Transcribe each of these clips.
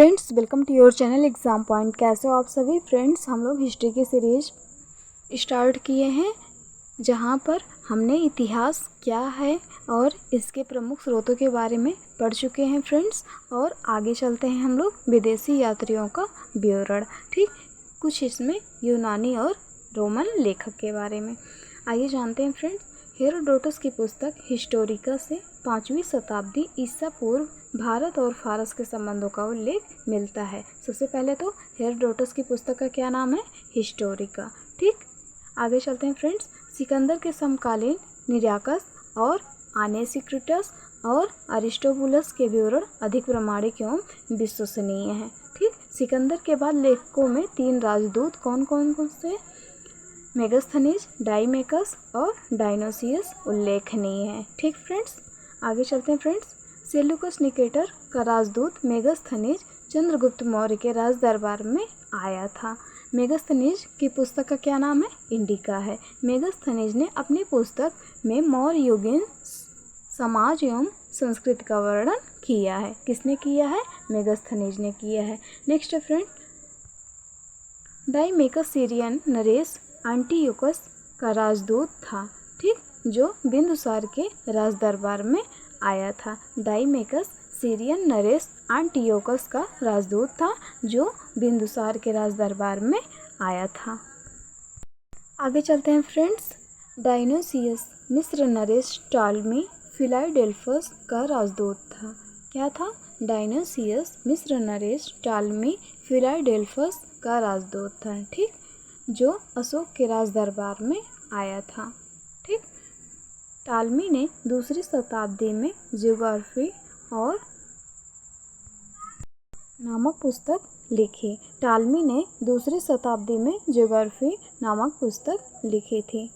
Friends, welcome to your channel exam point. कैसे हो आप सभी फ्रेंड्स? हम लोग हिस्ट्री की सीरीज स्टार्ट किए हैं जहां पर हमने इतिहास क्या है और इसके प्रमुख स्रोतों के बारे में पढ़ चुके हैं फ्रेंड्स। और आगे चलते हैं हम लोग विदेशी यात्रियों का विवरण। ठीक, कुछ इसमें यूनानी और रोमन लेखक के बारे में आइए जानते हैं फ्रेंड्स। हेरोडोटस की पुस्तक हिस्टोरिका से 5वीं शताब्दी ईसा पूर्व भारत और फारस के संबंधों का उल्लेख मिलता है। सबसे पहले तो हेरोडोटस की पुस्तक का क्या नाम है? हिस्टोरिका। ठीक, आगे चलते हैं फ्रेंड्स। सिकंदर के समकालीन निराकस और आनेसिक्रिटस और अरिस्टोबुलस के विवरण अधिक प्रामाणिक एवं विश्वसनीय हैं। ठीक, सिकंदर के बाद लेखकों में 3 राजदूत कौन कौन से? मेगास्थनीज, डाइमेकस और डायनोसियस उल्लेखनीय है। ठीक फ्रेंड्स, आगे चलते हैं फ्रेंड्स। सेल्यूकस निकेटर का राजदूत मेगास्थनीज चंद्रगुप्त मौर्य के राज दरबार में आया था। मेगास्थनीज की पुस्तक का क्या नाम है? इंडिका है। मेगास्थनीज ने अपनी पुस्तक में मौर्य युगीन समाज एवं संस्कृति का वर्णन किया है। किसने किया है? मेगास्थनीज ने किया है। Next friend, डाइमेकस Syrian Naresh Antiochus का राजदूत था। ठीक, जो बिंदुसार के राज दरबार में आया था। डाइमेकस सीरियन नरेश एंटियोकस का राजदूत था जो बिंदुसार के राज दरबार में आया था। आगे चलते हैं फ्रेंड्स। डायनोसियस मिस्र नरेश टालमी फिलाडेल्फस का राजदूत था। क्या था? डायनोसियस मिस्र नरेश टालमी फिलाडेल्फस का राजदूत था। ठीक, जो अशोक के राज दरबार में आया था। ठीक, टालमी ने दूसरी शताब्दी में ज्योग्राफी और नामक पुस्तक लिखी। टालमी ने दूसरी शताब्दी में ज्योग्राफी नामक पुस्तक लिखी थी।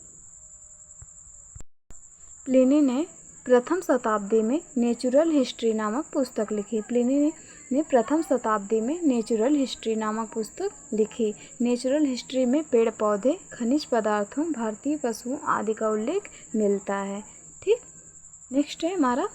प्लिनी ने प्रथम शताब्दी में नेचुरल हिस्ट्री नामक पुस्तक लिखी। प्लिनी ने प्रथम शताब्दी में नेचुरल हिस्ट्री नामक पुस्तक लिखी। नेचुरल हिस्ट्री में पेड़ पौधे, खनिज पदार्थों, भारतीय पशुओं आदि का उल्लेख मिलता है। ठीक, नेक्स्ट है हमारा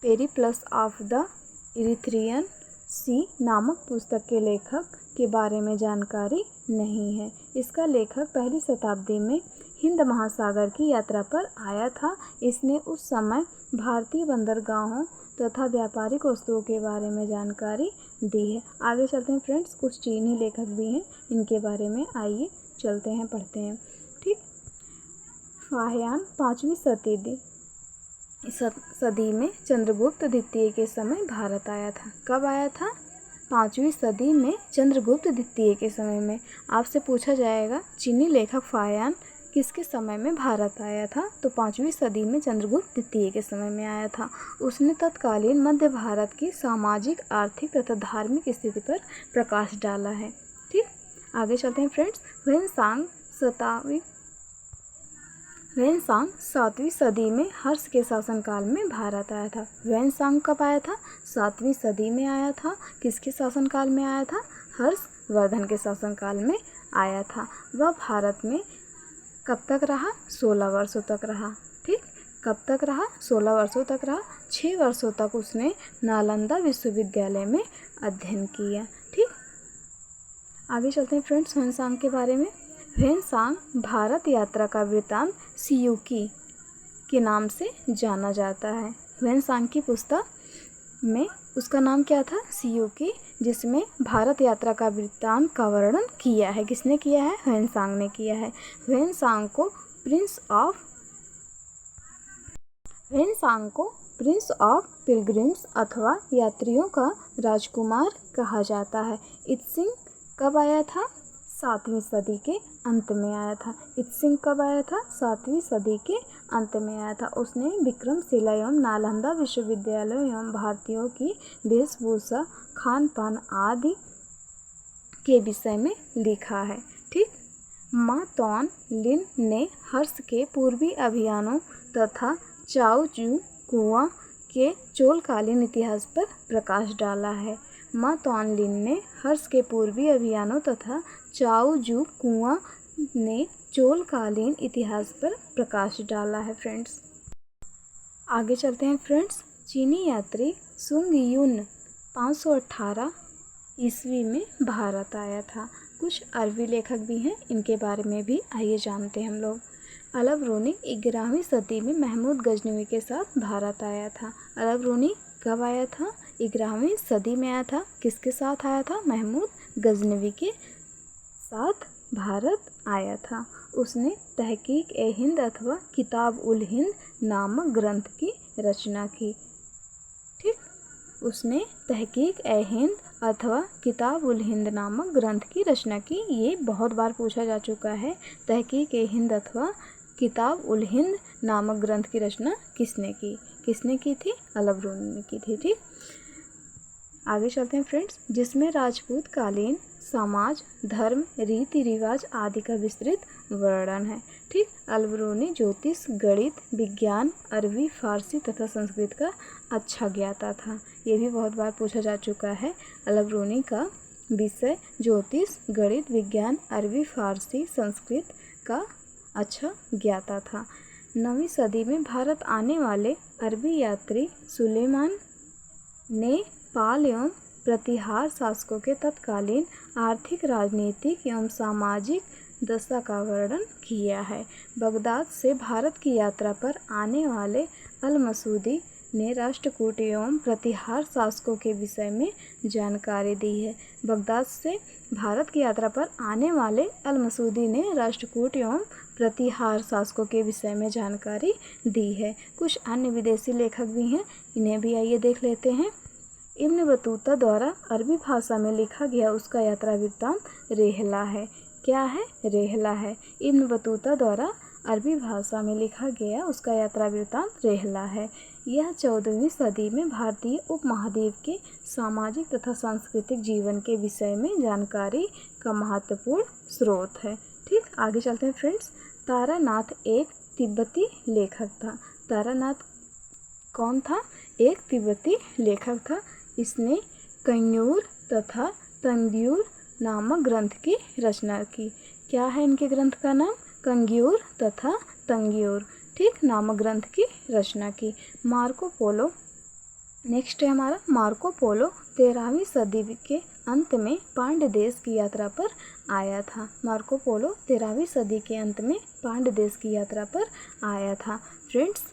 पेरिप्लस ऑफ द इरिथ्रियन सी नामक पुस्तक के लेखक के बारे में जानकारी नहीं है। इसका लेखक पहली शताब्दी में हिंद महासागर की यात्रा पर आया था। इसने उस समय भारतीय बंदरगाहों तथा व्यापारिक वस्तुओं के बारे में जानकारी दी है। आगे चलते हैं फ्रेंड्स, कुछ चीनी लेखक भी हैं, इनके बारे में आइए चलते हैं, पढ़ते हैं। ठीक, फाहियान 5वीं सदी में चंद्रगुप्त द्वितीय के समय भारत आया था। कब आया था? 5वीं सदी में चंद्रगुप्त द्वितीय के समय में। आपसे पूछा जाएगा चीनी लेखक फाहियान किसके समय में भारत आया था? तो 5वीं सदी में चंद्रगुप्त द्वितीय के समय में आया था। उसने तत्कालीन मध्य भारत की सामाजिक, आर्थिक तथा धार्मिक स्थिति पर प्रकाश डाला है। ठीक, आगे चलते हैं फ्रेंड्स। ह्वेनसांग 7वीं सदी में हर्ष के शासनकाल में भारत आया था। ह्वेनसांग कब आया था? 7वीं सदी में आया था। किसके शासनकाल में आया था? हर्षवर्धन के शासनकाल में आया था। वह भारत में कब तक रहा? 16 वर्षों तक रहा। ठीक, कब तक रहा? 16 वर्षों तक रहा। 6 वर्षों तक उसने नालंदा विश्वविद्यालय में अध्ययन किया। ठीक, आगे चलते हैं फ्रेंड्स ह्वेनसांग के बारे में। ह्वेनसांग भारत यात्रा का वृत्तांत सियूकी के नाम से जाना जाता है। ह्वेनसांग की पुस्तक में उसका नाम क्या था? सियूकी, जिसमें भारत यात्रा का वृत्तांत का वर्णन किया है। किसने किया है? ह्वेनसांग ने किया है। ह्वेनसांग को प्रिंस ऑफ पिलग्रिम्स अथवा यात्रियों का राजकुमार कहा जाता है। इत्सिंग कब आया था? 7वीं सदी के अंत में आया था। इत्सिंग कब आया था? 7वीं सदी के अंत में आया था। उसने विक्रमशिला एवं नालंदा विश्वविद्यालय एवं भारतीयों की वेशभूषा, खान पान आदि के विषय में लिखा है। ठीक, मा तौन लिन ने हर्ष के पूर्वी अभियानों तथा चाओ जू कुआं के चोलकालीन इतिहास पर प्रकाश डाला है। मा तौन लिन ने हर्ष के पूर्वी अभियानों तथा चाओ जू कुआं ने चोलकालीन इतिहास पर प्रकाश डाला है फ्रेंड्स। आगे चलते हैं फ्रेंड्स। चीनी यात्री सुंग यून 518 ईस्वी में भारत आया था। कुछ अरबी लेखक भी हैं, इनके बारे में भी आइए जानते हैं हम लोग। अल बरूनी 11वीं सदी में महमूद गजनवी के साथ भारत आया था। अल बरूनी कब आया था? 11वीं सदी में आया था। किसके साथ आया था? महमूद गजनवी के साथ भारत आया था। उसने तहकीक-ए-हिंद अथवा किताब-उल-हिंद नामक ग्रंथ की रचना की। ठीक, उसने तहकीक-ए-हिंद अथवा किताब-उल-हिंद नामक ग्रंथ की रचना की। ये बहुत बार पूछा जा चुका है। तहकीक-ए-हिंद अथवा किताब-उल-हिंद नामक ग्रंथ की रचना किसने की? किसने की थी? अल बरूनी ने की थी। ठीक, आगे चलते हैं फ्रेंड्स, जिसमें राजपूत कालीन समाज, धर्म, रीति रिवाज आदि का विस्तृत वर्णन है। ठीक, अल बरूनी ज्योतिष, गणित, विज्ञान, अरबी, फारसी तथा संस्कृत का अच्छा ज्ञाता था। ये भी बहुत बार पूछा जा चुका है। अल बरूनी का विषय ज्योतिष, गणित, विज्ञान, अरबी, फारसी, संस्कृत का अच्छा ज्ञाता था। 9वीं सदी में भारत आने वाले अरबी यात्री सुलेमान ने पाल एवं प्रतिहार शासकों के तत्कालीन आर्थिक, राजनीतिक एवं सामाजिक दशा का वर्णन किया है। बगदाद से भारत की यात्रा पर आने वाले अल मसूदी ने राष्ट्रकूट एवं प्रतिहार शासकों के विषय में जानकारी दी है। बगदाद से भारत की यात्रा पर आने वाले अल मसूदी ने राष्ट्रकूट एवं प्रतिहार शासकों के विषय में जानकारी दी है। कुछ अन्य विदेशी लेखक भी हैं, इन्हें भी आइए देख लेते हैं। इब्न बतूता द्वारा अरबी भाषा में लिखा गया उसका यात्रा वृत्तांत रेहला है। क्या है? रेहला है। इब्न बतूता द्वारा अरबी भाषा में लिखा गया उसका यात्रा वृत्तांत रेहला है। यह 14वीं सदी में भारतीय उपमहाद्वीप के सामाजिक तथा सांस्कृतिक जीवन के विषय में जानकारी का महत्वपूर्ण स्रोत है। ठीक, आगे चलते हैं फ्रेंड्स। तारानाथ एक तिब्बती लेखक था। तारानाथ कौन था? एक तिब्बती लेखक था। इसने कंग्यूर तथा तंग्यूर नामक ग्रंथ की रचना की। क्या है इनके ग्रंथ का नाम? कंग्यूर तथा तंग्यूर, ठीक, नामक ग्रंथ की रचना की। मार्को पोलो, नेक्स्ट है हमारा मार्को पोलो 13वीं सदी के अंत में पांड्य देश की यात्रा पर आया था। मार्को पोलो 13वीं सदी के अंत में पांड्य देश की यात्रा पर आया था। फ्रेंड्स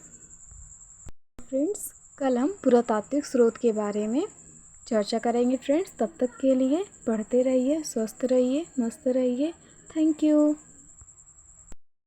कल हम पुरातात्विक स्रोत के बारे में चर्चा करेंगे फ्रेंड्स। तब तक के लिए पढ़ते रहिए, स्वस्थ रहिए, मस्त रहिए। Thank you.